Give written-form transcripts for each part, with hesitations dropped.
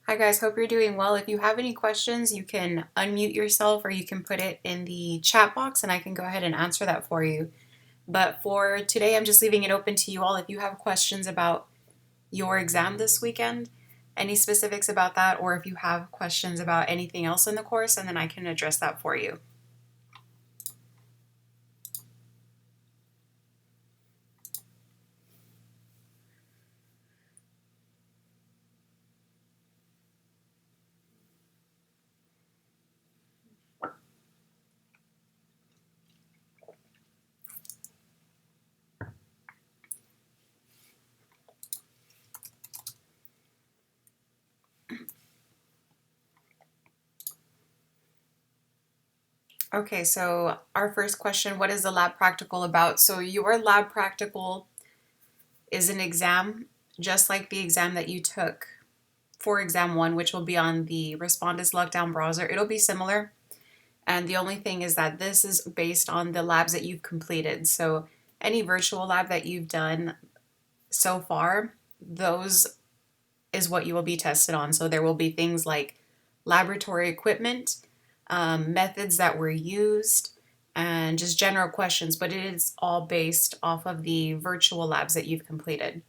Hi guys, hope you're doing well. If you have any questions, you can unmute yourself or you can put it in the chat box and I can go ahead and answer that for you. But for today, I'm just leaving it open to you all. If you have questions about your exam this weekend, any specifics about that, or if you have questions about anything else in the course, and then I can address that for you. Okay, so our first question, what is the lab practical about? So your lab practical is an exam, just like the exam that you took for exam one, which will be on the Respondus Lockdown browser. It'll be similar. And the only thing is that this is based on the labs that you've completed. So any virtual lab that you've done so far, those is what you will be tested on. So there will be things like laboratory equipment, methods that were used, and just general questions, but it is all based off of the virtual labs that you've completed.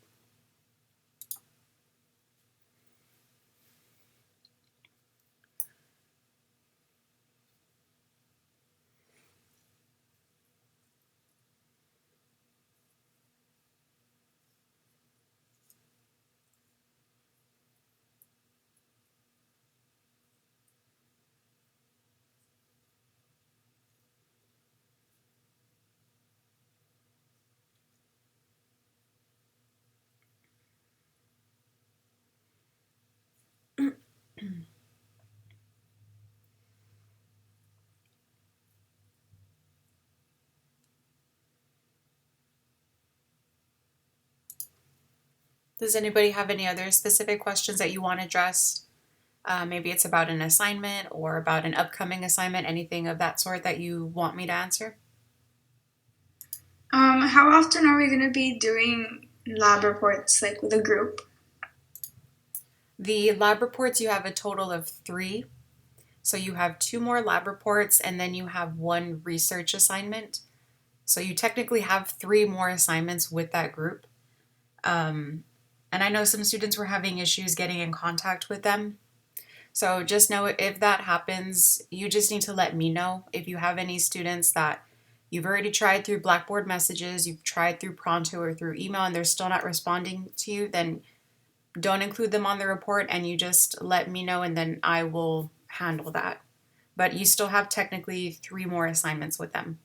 Does anybody have any other specific questions that you want addressed? Maybe it's about an assignment or about an upcoming assignment, anything of that sort that you want me to answer? How often are we going to be doing lab reports, like with a group? The lab reports, you have a total of 3. So you have 2 more lab reports and then you have 1 research assignment. So you technically have 3 more assignments with that group. And I know some students were having issues getting in contact with them. So just know if that happens, you just need to let me know. If you have any students that you've already tried through Blackboard messages, you've tried through Pronto or through email, and they're still not responding to you, then don't include them on the report and you just let me know and then I will handle that. But you still have technically 3 more assignments with them.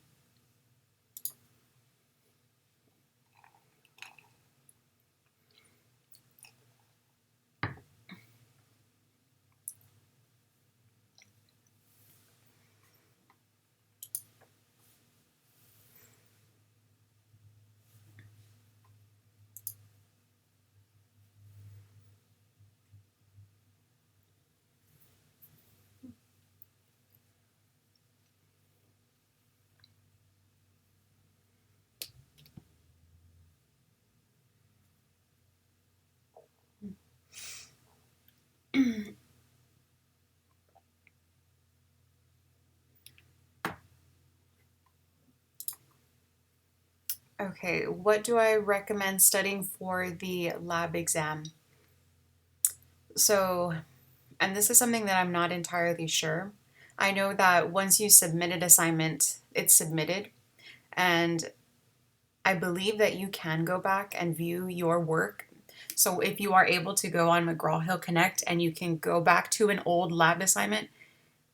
Okay, what do I recommend studying for the lab exam? So, and this is something that I'm not entirely sure. I know that once you submit an assignment, it's submitted, and I believe that you can go back and view your work. So if you are able to go on McGraw-Hill Connect and you can go back to an old lab assignment,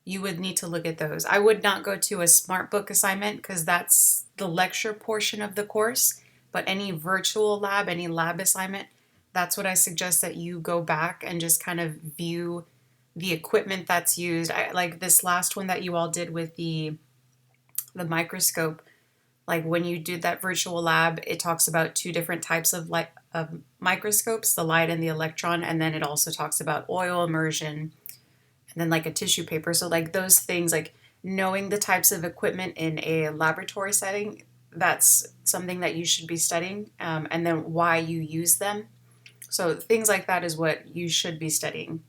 you would need to look at those. I would not go to a smart book assignment because that's the lecture portion of the course, but any virtual lab, any lab assignment, that's what I suggest that you go back and just kind of view the equipment that's used. Like this last one that you all did with the microscope, like when you did that virtual lab, it talks about 2 different types of light of microscopes, the light and the electron, and then it also talks about oil immersion and then like a tissue paper. So like those things, like knowing the types of equipment in a laboratory setting, that's something that you should be studying, and then why you use them. So things like that is what you should be studying.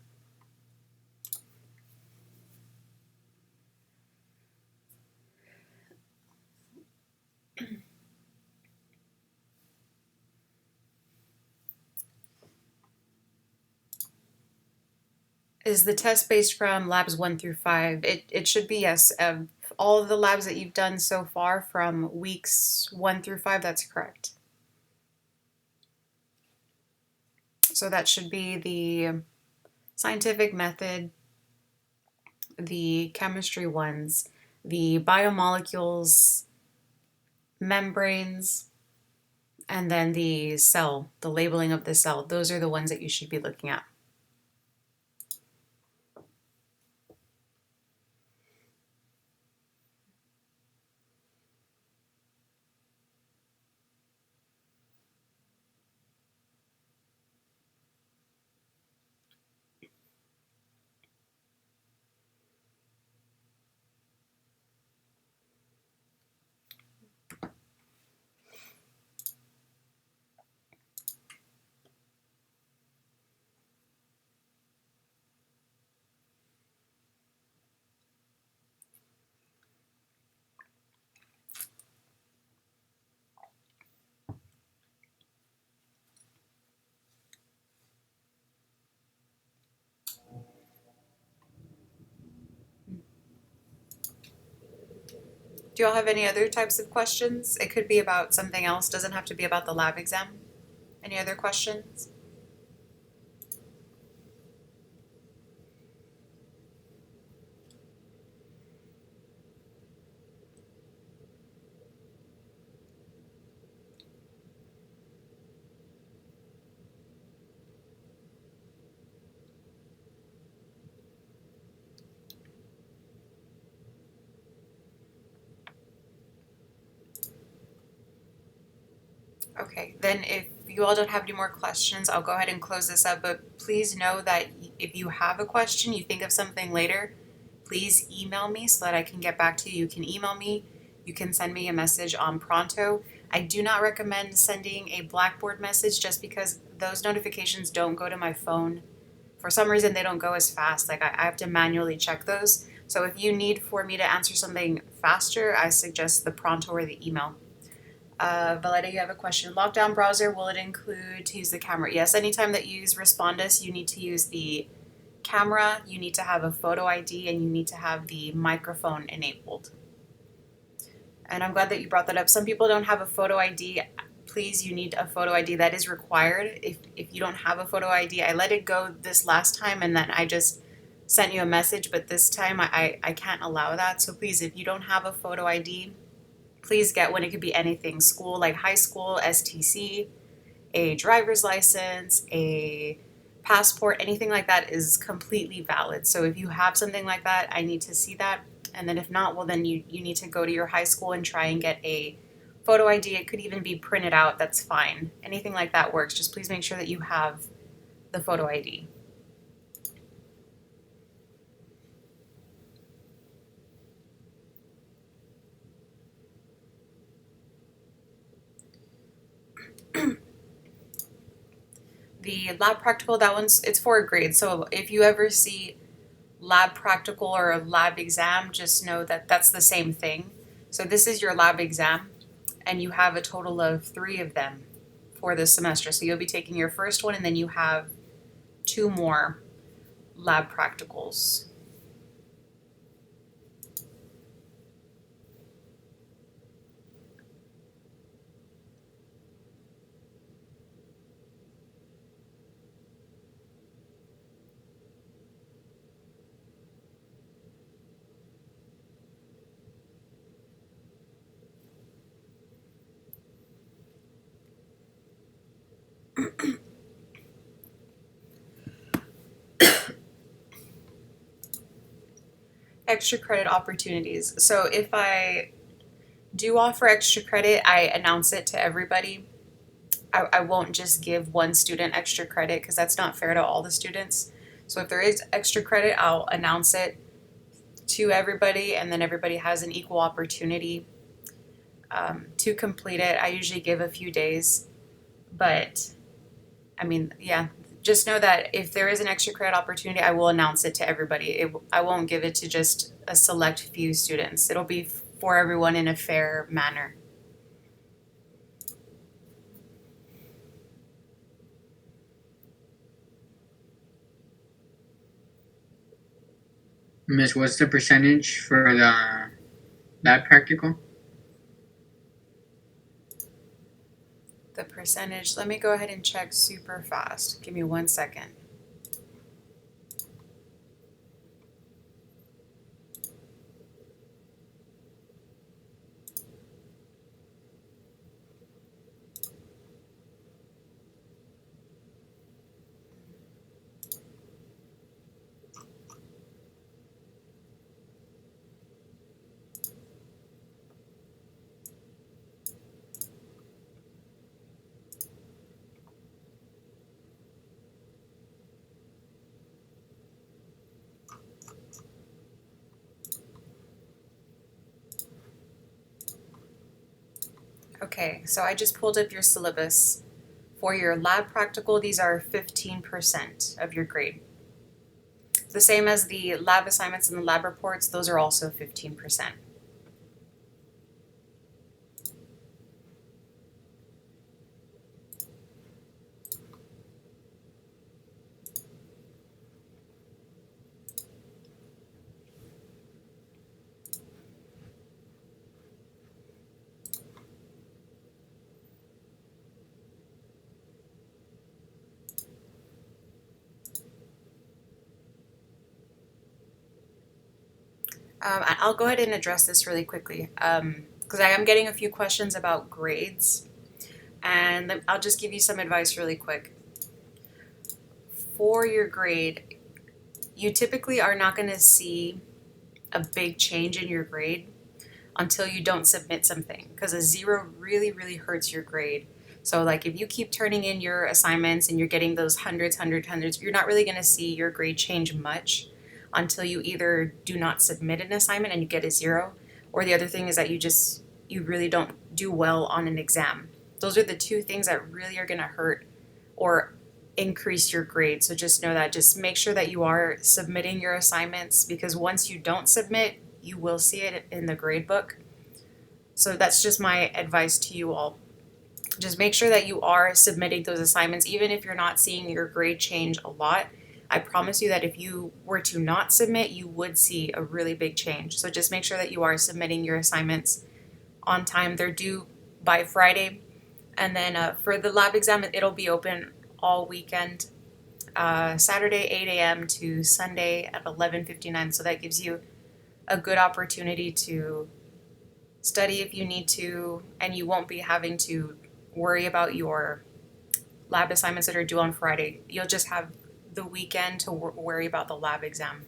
Is the test based from labs 1 through 5? It should be yes. All of the labs that you've done so far from weeks 1 through 5, that's correct. So that should be the scientific method, the chemistry ones, the biomolecules, membranes, and then the cell, the labeling of the cell. Those are the ones that you should be looking at. Do y'all have any other types of questions? It could be about something else, doesn't have to be about the lab exam. Any other questions? Okay, then if you all don't have any more questions, I'll go ahead and close this up. But please know that if you have a question, you think of something later, please email me so that I can get back to you. You can email me, you can send me a message on Pronto. I do not recommend sending a Blackboard message just because those notifications don't go to my phone. For some reason, they don't go as fast. Like I have to manually check those. So if you need for me to answer something faster, I suggest the Pronto or the email. Valetta, you have a question. Lockdown browser, will it include to use the camera? Yes, anytime that you use Respondus, you need to use the camera, you need to have a photo ID, and you need to have the microphone enabled. And I'm glad that you brought that up. Some people don't have a photo ID. Please, you need a photo ID. That is required. If you don't have a photo ID, I let it go this last time and then I just sent you a message, but this time I can't allow that. So please, if you don't have a photo ID, please get one. It could be anything, school, like high school, STC, a driver's license, a passport, anything like that is completely valid. So if you have something like that, I need to see that. And then if not, well, then you need to go to your high school and try and get a photo ID. It could even be printed out. That's fine. Anything like that works. Just please make sure that you have the photo ID. The lab practical, that one's, it's for a grade. So if you ever see lab practical or a lab exam, just know that that's the same thing. So this is your lab exam, and you have a total of 3 of them for this semester. So you'll be taking your first one, and then you have 2 more lab practicals. Extra credit opportunities. So if I do offer extra credit, I announce it to everybody. I won't just give one student extra credit because that's not fair to all the students. So if there is extra credit, I'll announce it to everybody, and then everybody has an equal opportunity to complete it. I usually give a few days, but I mean, yeah, just know that if there is an extra credit opportunity, I will announce it to everybody. I won't give it to just a select few students. It'll be for everyone in a fair manner. Miss, what's the percentage for the lab practical? The percentage, let me go ahead and check super fast. Give me 1 second. Okay, so I just pulled up your syllabus. For your lab practical, these are 15% of your grade. The same as the lab assignments and the lab reports, those are also 15%. I'll go ahead and address this really quickly because I am getting a few questions about grades, and I'll just give you some advice really quick. For your grade, you typically are not going to see a big change in your grade until you don't submit something, because a 0 really, really hurts your grade. So, like, if you keep turning in your assignments and you're getting those hundreds, you're not really going to see your grade change much until you either do not submit an assignment and you get a 0, or the other thing is that you really don't do well on an exam. Those are the two things that really are going to hurt or increase your grade. So just know that. Just make sure that you are submitting your assignments, because once you don't submit, you will see it in the grade book. So that's just my advice to you all. Just make sure that you are submitting those assignments, even if you're not seeing your grade change a lot. I promise you that if you were to not submit, you would see a really big change. So just make sure that you are submitting your assignments on time. They're due by Friday. And then for the lab exam, it'll be open all weekend, Saturday 8 a.m. to Sunday at 11:59. So that gives you a good opportunity to study if you need to, and you won't be having to worry about your lab assignments that are due on Friday. You'll just have the weekend to worry about the lab exam.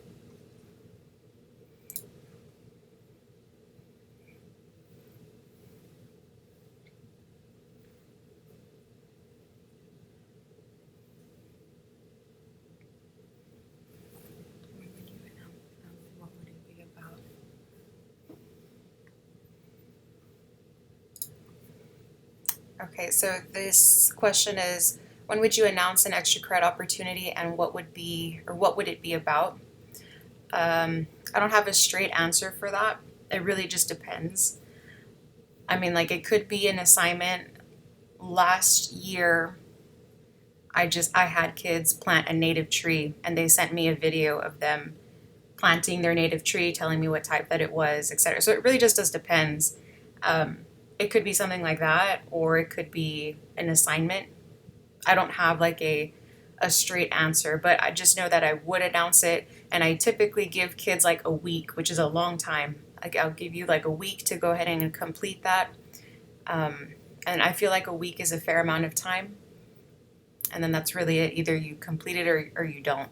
What would it be about? Okay, so this question is, when would you announce an extra credit opportunity, and what would it be about? I don't have a straight answer for that. It really just depends. I mean, like, it could be an assignment. Last year, I had kids plant a native tree, and they sent me a video of them planting their native tree, telling me what type that it was, etc. So it really just does depends. It could be something like that, or it could be an assignment. I don't have like a straight answer, but I just know that I would announce it, and I typically give kids like a week, which is a long time. Like, I'll give you like a week to go ahead and complete that, and I feel like a week is a fair amount of time, and then that's really it. Either you complete it or you don't.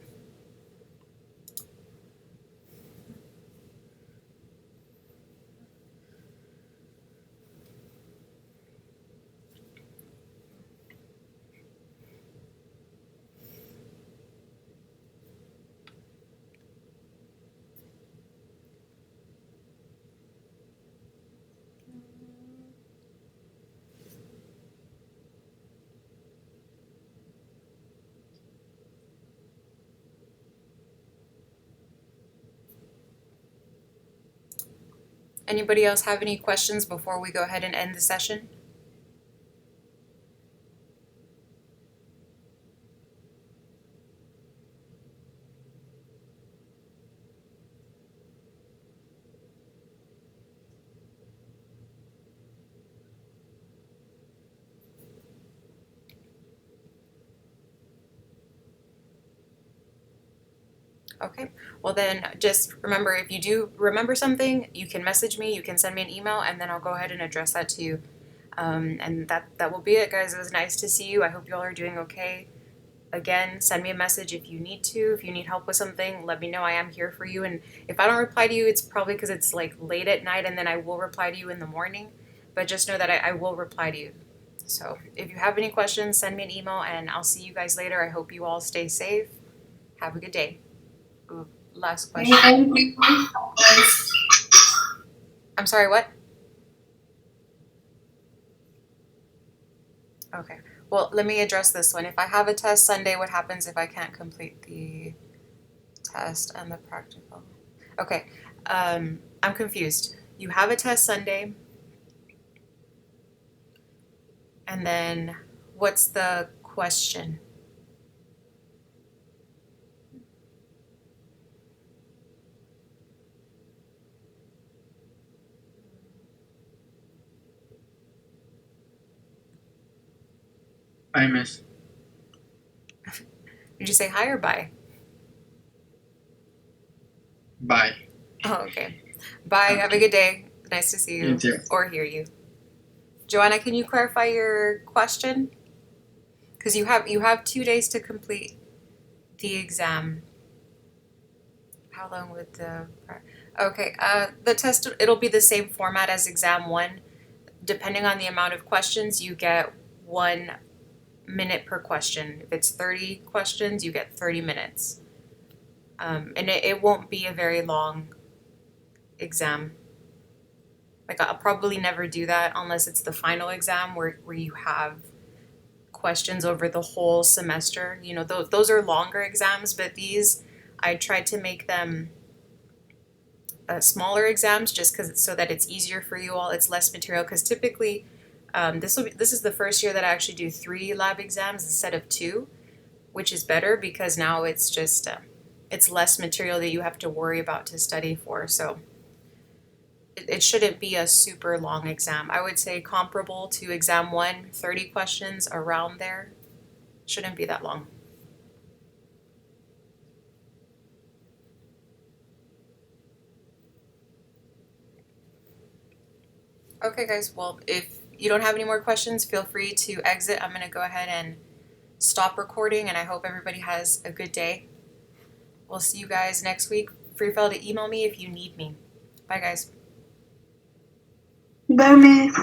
Anybody else have any questions before we go ahead and end the session? Okay. Well, then just remember, if you do remember something, you can message me, you can send me an email, and then I'll go ahead and address that to you. And that will be it, guys. It was nice to see you. I hope you all are doing okay. Again, send me a message if you need to. If you need help with something, let me know. I am here for you. And if I don't reply to you, it's probably because it's like late at night, and then I will reply to you in the morning. But just know that I will reply to you. So if you have any questions, send me an email, and I'll see you guys later. I hope you all stay safe. Have a good day. Ooh, last question. Thank you. I'm sorry, what? Okay. Well, let me address this one. If I have a test Sunday, what happens if I can't complete the test and the practical? Okay. I'm confused. You have a test Sunday, and then what's the question? I miss. Did you say hi or bye? Bye. Oh, okay. Bye. Have a good day. Nice to see you You too. or hear you. Joanna, can you clarify your question? Because you have 2 days to complete the exam. How long would the okay? The test, it'll be the same format as exam one. Depending on the amount of questions, you get 1 minute per question. If it's 30 questions, you get 30 minutes. And it won't be a very long exam. Like I'll probably never do that unless it's the final exam where you have questions over the whole semester. You know, those are longer exams, but these I tried to make them smaller exams just because so that it's easier for you all. It's less material because typically this is the first year that I actually do 3 lab exams instead of 2, which is better because now it's just it's less material that you have to worry about to study for. So it shouldn't be a super long exam. I would say comparable to exam 1, 30 questions around there. Shouldn't be that long. Okay, guys. Well, if you don't have any more questions, feel free to exit. I'm going to go ahead and stop recording, and I hope everybody has a good day. We'll see you guys next week. Free to email me if you need me. Bye, guys. Bye, man.